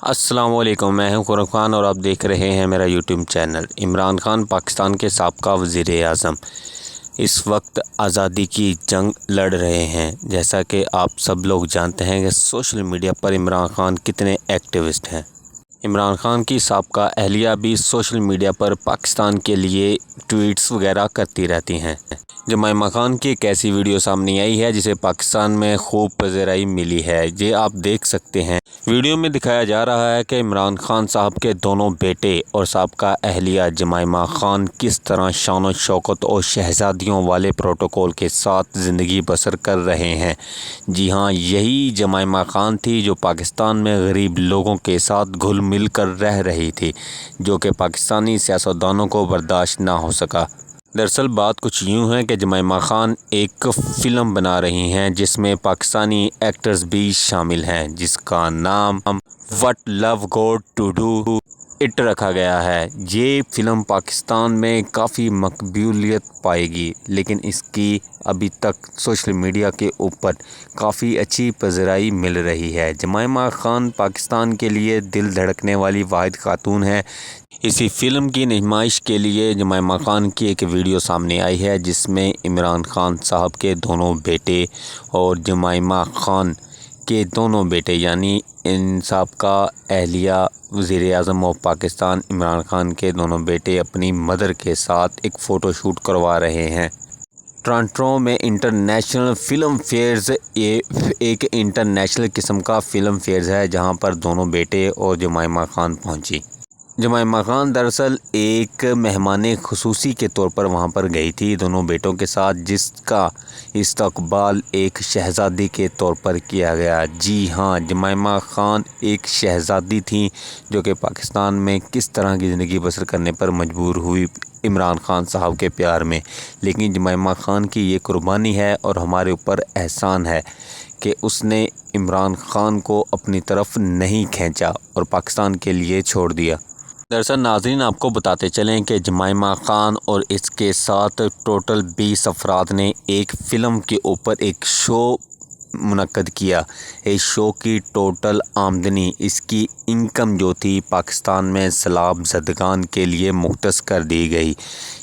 السلام علیکم، میں ہوں قرآن خان اور آپ دیکھ رہے ہیں میرا یوٹیوب چینل۔ عمران خان پاکستان کے سابقہ وزیر اعظم اس وقت آزادی کی جنگ لڑ رہے ہیں۔ جیسا کہ آپ سب لوگ جانتے ہیں کہ سوشل میڈیا پر عمران خان کتنے ایکٹیوسٹ ہیں۔ عمران خان کی سابقہ اہلیہ بھی سوشل میڈیا پر پاکستان کے لیے ٹویٹس وغیرہ کرتی رہتی ہیں۔ جمائمہ خان کی ایک ایسی ویڈیو سامنے آئی ہے جسے پاکستان میں خوب پذیرائی ملی ہے۔ یہ آپ دیکھ سکتے ہیں۔ ویڈیو میں دکھایا جا رہا ہے کہ عمران خان صاحب کے دونوں بیٹے اور سابقہ اہلیہ جمائمہ خان کس طرح شان و شوکت اور شہزادیوں والے پروٹوکول کے ساتھ زندگی بسر کر رہے ہیں۔ جی ہاں، یہی جمائمہ خان تھی جو پاکستان میں غریب لوگوں کے ساتھ گھل مل کر رہ رہی تھی، جو کہ پاکستانی سیاستدانوں کو برداشت نہ ہو سکا۔ دراصل بات کچھ یوں ہے کہ جمائمہ خان ایک فلم بنا رہی ہیں جس میں پاکستانی ایکٹرز بھی شامل ہیں، جس کا نام what love got to do it رکھا گیا ہے۔ یہ فلم پاکستان میں کافی مقبولیت پائے گی، لیکن اس کی ابھی تک سوشل میڈیا کے اوپر کافی اچھی پذیرائی مل رہی ہے۔ جمائمہ خان پاکستان کے لیے دل دھڑکنے والی واحد خاتون ہے۔ اسی فلم کی نمائش کے لیے جمائمہ خان کی ایک ویڈیو سامنے آئی ہے جس میں عمران خان صاحب کے دونوں بیٹے اور جمائمہ خان کے دونوں بیٹے یعنی سابقہ اہلیہ وزیر اعظم آف پاکستان عمران خان کے دونوں بیٹے اپنی مدر کے ساتھ ایک فوٹو شوٹ کروا رہے ہیں۔ ٹورنٹو میں انٹرنیشنل فلم فیئرز ایک انٹرنیشنل قسم کا فلم فیئرز ہے جہاں پر دونوں بیٹے اور جمائمہ خان پہنچی۔ جمائمہ خان دراصل ایک مہمان خصوصی کے طور پر وہاں پر گئی تھی دونوں بیٹوں کے ساتھ، جس کا استقبال ایک شہزادی کے طور پر کیا گیا۔ جی ہاں، جمائمہ خان ایک شہزادی تھیں جو کہ پاکستان میں کس طرح کی زندگی بسر کرنے پر مجبور ہوئی عمران خان صاحب کے پیار میں، لیکن جمائمہ خان کی یہ قربانی ہے اور ہمارے اوپر احسان ہے کہ اس نے عمران خان کو اپنی طرف نہیں کھینچا اور پاکستان کے لیے چھوڑ دیا۔ دراصل ناظرین، آپ کو بتاتے چلیں کہ جمائمہ خان اور اس کے ساتھ ٹوٹل 20 افراد نے ایک فلم کے اوپر ایک شو منعقد کیا۔ اس شو کی ٹوٹل آمدنی، اس کی انکم جو تھی پاکستان میں سیلاب زدگان کے لیے مختص کر دی گئی۔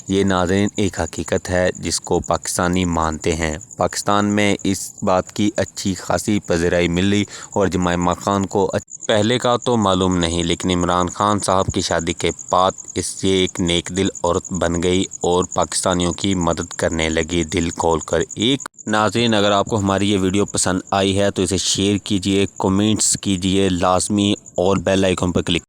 یہ ناظرین ایک حقیقت ہے جس کو پاکستانی مانتے ہیں۔ پاکستان میں اس بات کی اچھی خاصی پذیرائی ملی اور جمائمہ خان کو پہلے کا تو معلوم نہیں، لیکن عمران خان صاحب کی شادی کے بعد یہ ایک نیک دل عورت بن گئی اور پاکستانیوں کی مدد کرنے لگی دل کھول کر۔ ناظرین، اگر آپ کو ہماری یہ ویڈیو پسند آئی ہے تو اسے شیئر کیجئے، کومنٹس کیجئے لازمی اور بیل آئیکن پر کلک